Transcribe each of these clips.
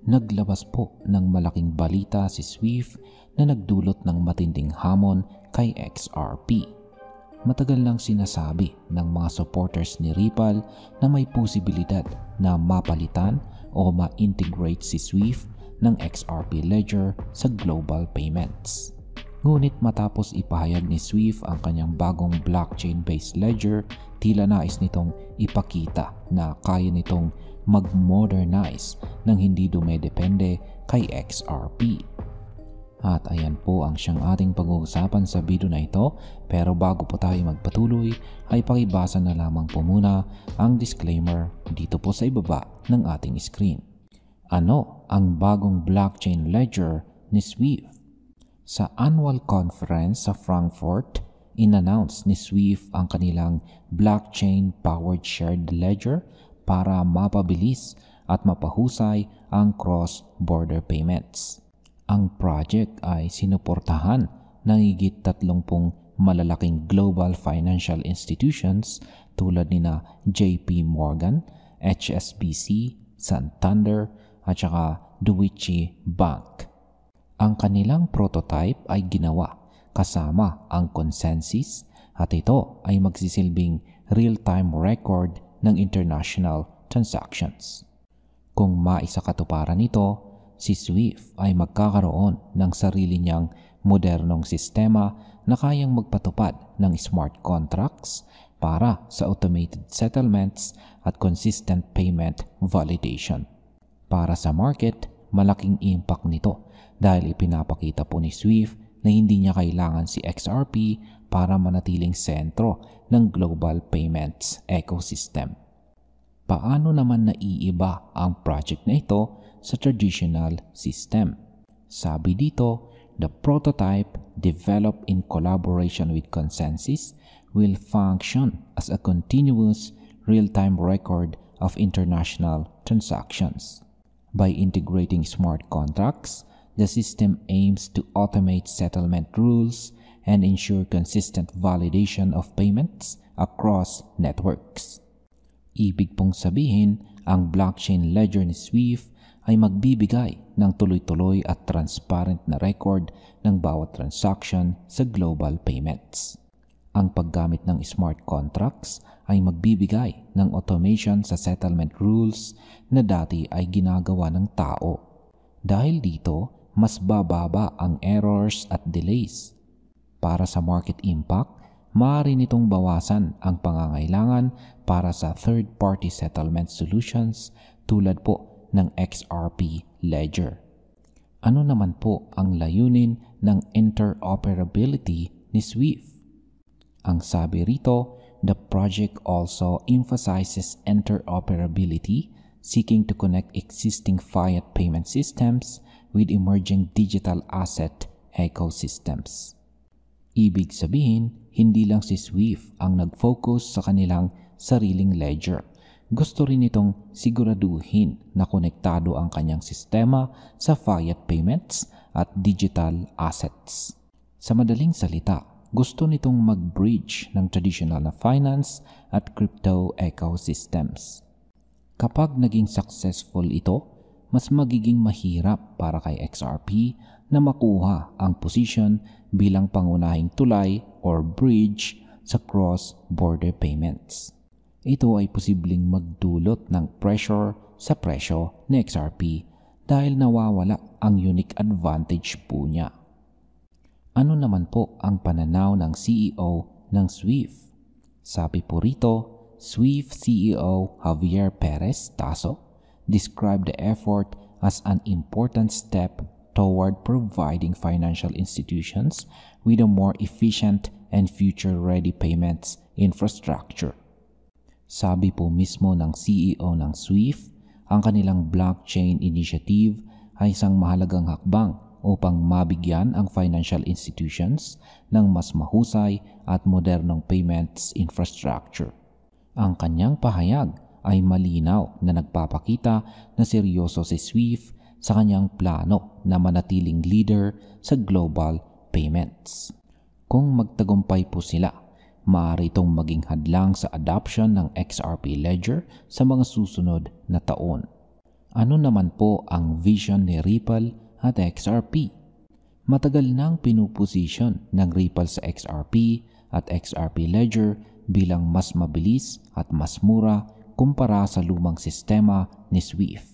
Naglabas po ng malaking balita si Swift na nagdulot ng matinding hamon kay XRP. Matagal nang sinasabi ng mga supporters ni Ripple na may posibilidad na mapalitan o ma-integrate si Swift ng XRP Ledger sa global payments. Ngunit matapos ipahayag ni Swift ang kanyang bagong blockchain-based ledger, tila nais nitong ipakita na kaya nitong mag-modernize nang hindi dumedepende kay XRP. At ayan po ang siyang ating pag-uusapan sa video na ito, pero bago po tayo magpatuloy ay pakibasa na lamang po muna ang disclaimer dito po sa ibaba ng ating screen. Ano ang bagong blockchain ledger ni Swift? Sa annual conference sa Frankfurt, in-announce ni Swift ang kanilang blockchain-powered shared ledger para mapabilis at mapahusay ang cross-border payments. Ang project ay sinuportahan ng higit 30 malalaking global financial institutions tulad nina JP Morgan, HSBC, Santander at saka Deutsche Bank. Ang kanilang prototype ay ginawa kasama ang consensus at ito ay magsisilbing real-time record ng international transactions. Kung maisakatuparan ito, si Swift ay magkakaroon ng sarili niyang modernong sistema na kayang magpatupad ng smart contracts para sa automated settlements at consistent payment validation. Para sa market, malaking impact nito dahil ipinapakita po ni Swift na hindi niya kailangan si XRP para manatiling sentro ng global payments ecosystem. Paano naman naiiba ang project na ito sa traditional system? Sabi dito, the prototype developed in collaboration with consensus will function as a continuous real-time record of international transactions. By integrating smart contracts, the system aims to automate settlement rules and ensure consistent validation of payments across networks. Ibig pong sabihin, ang blockchain ledger ni Swift ay magbibigay ng tuloy-tuloy at transparent na record ng bawat transaction sa global payments. Ang paggamit ng smart contracts ay magbibigay ng automation sa settlement rules na dati ay ginagawa ng tao. Dahil dito, mas bababa ang errors at delays. Para sa market impact, maaari nitong bawasan ang pangangailangan para sa third-party settlement solutions tulad po ng XRP Ledger. Ano naman po ang layunin ng interoperability ni Swift? Ang sabi rito, the project also emphasizes interoperability, seeking to connect existing fiat payment systems with emerging digital asset ecosystems. Ibig sabihin, hindi lang si Swift ang nag-focus sa kanilang sariling ledger. Gusto rin itong siguraduhin na konektado ang kanyang sistema sa fiat payments at digital assets. Sa madaling salita, gusto nitong mag-bridge ng traditional na finance at crypto ecosystems. Kapag naging successful ito, mas magiging mahirap para kay XRP na makuha ang posisyon bilang pangunahing tulay or bridge sa cross-border payments. Ito ay posibleng magdulot ng pressure sa presyo ni XRP dahil nawawala ang unique advantage po niya. Ano naman po ang pananaw ng CEO ng Swift? Sabi po rito, Swift CEO Javier Perez Tasso described the effort as an important step toward providing financial institutions with a more efficient and future-ready payments infrastructure. Sabi po mismo ng CEO ng Swift, ang kanilang blockchain initiative ay isang mahalagang hakbang upang mabigyan ang financial institutions ng mas mahusay at modernong payments infrastructure. Ang kanyang pahayag ay malinaw na nagpapakita na seryoso si Swift sa kanyang plano na manatiling leader sa global payments. Kung magtagumpay po sila, maaari itong maging hadlang sa adoption ng XRP Ledger sa mga susunod na taon. Ano naman po ang vision ni Ripple at XRP? Matagal nang pinuposisyon ng Ripple sa XRP at XRP Ledger bilang mas mabilis at mas mura kumpara sa lumang sistema ni SWIFT.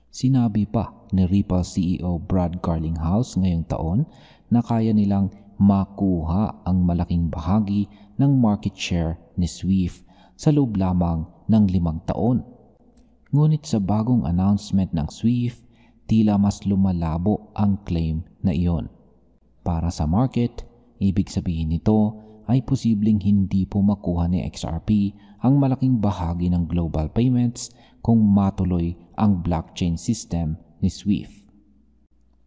Sinabi pa ni Ripple CEO Brad Garlinghouse ngayong taon na kaya nilang makuha ang malaking bahagi ng market share ni SWIFT sa loob lamang ng 5 taon. Ngunit sa bagong announcement ng SWIFT, tila mas lumalabo ang claim na iyon. Para sa market, ibig sabihin nito ay posibleng hindi po makuha ni XRP ang malaking bahagi ng global payments kung matuloy ang blockchain system ni SWIFT.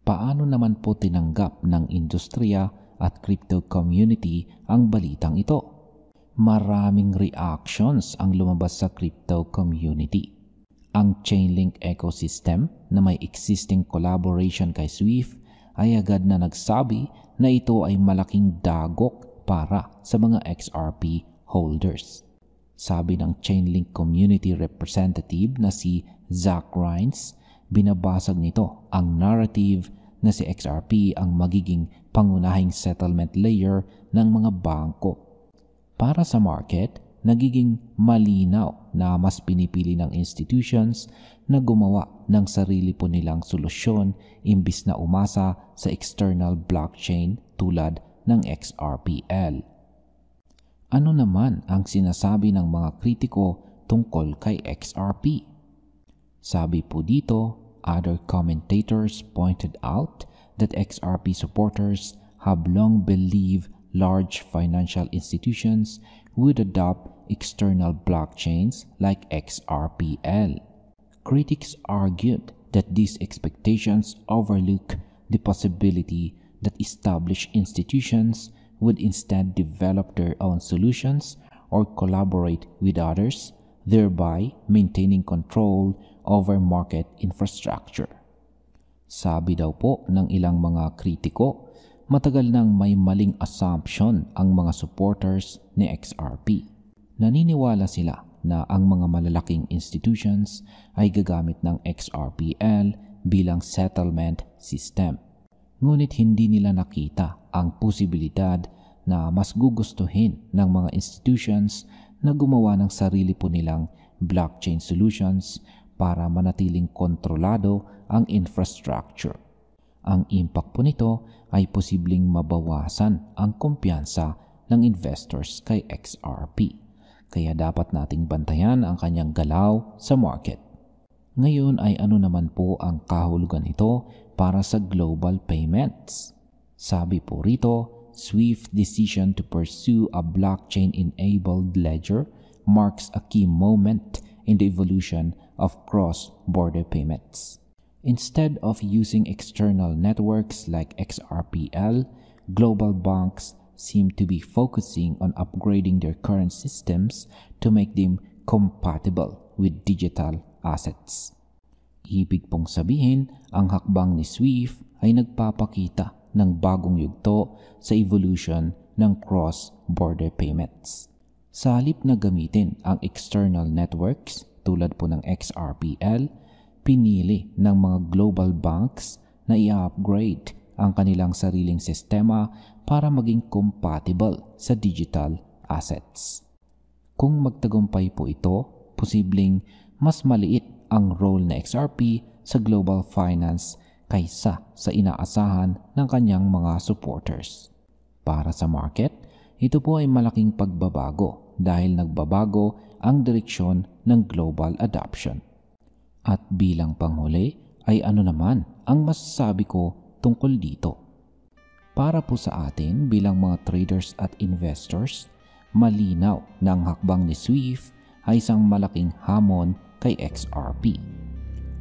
Paano naman po tinanggap ng industriya at crypto community ang balitang ito? Maraming reactions ang lumabas sa crypto community. Ang Chainlink ecosystem na may existing collaboration kay SWIFT ay agad na nagsabi na ito ay malaking dagok para sa mga XRP holders. Sabi ng Chainlink community representative na si Zach Rines, binabasag nito ang narrative na si XRP ang magiging pangunahing settlement layer ng mga bangko. Para sa market, nagiging malinaw na mas pinipili ng institutions na gumawa ng sarili po nilang solusyon imbis na umasa sa external blockchain tulad ng XRPL. Ano naman ang sinasabi ng mga kritiko tungkol kay XRP? Sabi po dito, other commentators pointed out that XRP supporters have long believed large financial institutions would adopt external blockchains like XRPL. Critics argued that these expectations overlook the possibility that established institutions would instead develop their own solutions or collaborate with others, thereby maintaining control over market infrastructure. Sabi daw po ng ilang mga kritiko, matagal nang may maling assumption ang mga supporters ni XRP. Naniniwala sila na ang mga malalaking institutions ay gagamit ng XRPL bilang settlement system. Ngunit hindi nila nakita ang posibilidad na mas gugustuhin ng mga institutions na gumawa ng sarili po nilang blockchain solutions para manatiling kontrolado ang infrastructure. Ang impact po nito ay posibleng mabawasan ang kumpiyansa ng investors kay XRP. Kaya dapat nating bantayan ang kanyang galaw sa market. Ngayon ay ano naman po ang kahulugan nito para sa global payments? Sabi po rito, SWIFT's decision to pursue a blockchain-enabled ledger marks a key moment in the evolution of cross-border payments. Instead of using external networks like XRPL, global banks seem to be focusing on upgrading their current systems to make them compatible with digital assets. Ibig pong sabihin, ang hakbang ni SWIFT ay nagpapakita ng bagong yugto sa evolution ng cross-border payments. Sa halip na gamitin ang external networks tulad po ng XRPL, pinili ng mga global banks na i-upgrade ang kanilang sariling sistema para maging compatible sa digital assets. Kung magtagumpay po ito, posibleng mas maliit ang role na XRP sa global finance kaysa sa inaasahan ng kanyang mga supporters. Para sa market, ito po ay malaking pagbabago dahil nagbabago ang direksyon ng global adoption. At bilang panghuli ay ano naman ang masasabi ko tungkol dito? Para po sa atin bilang mga traders at investors, malinaw na ang hakbang ni SWIFT ay isang malaking hamon kay XRP.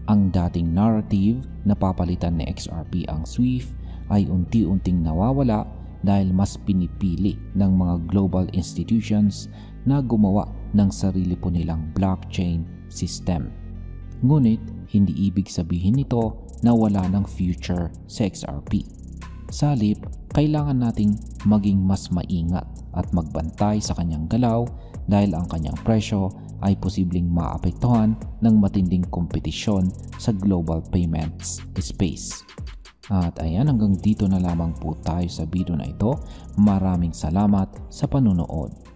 Ang dating narrative na papalitan ni XRP ang SWIFT ay unti-unting nawawala dahil mas pinipili ng mga global institutions na gumawa ng sarili po nilang blockchain system. Ngunit hindi ibig sabihin nito na wala ng future sa XRP. Sa halip, kailangan nating maging mas maingat at magbantay sa kanyang galaw dahil ang kanyang presyo ay posibleng maapektuhan ng matinding kompetisyon sa global payments space. At ayan, hanggang dito na lamang po tayo sa video na ito. Maraming salamat sa panunood.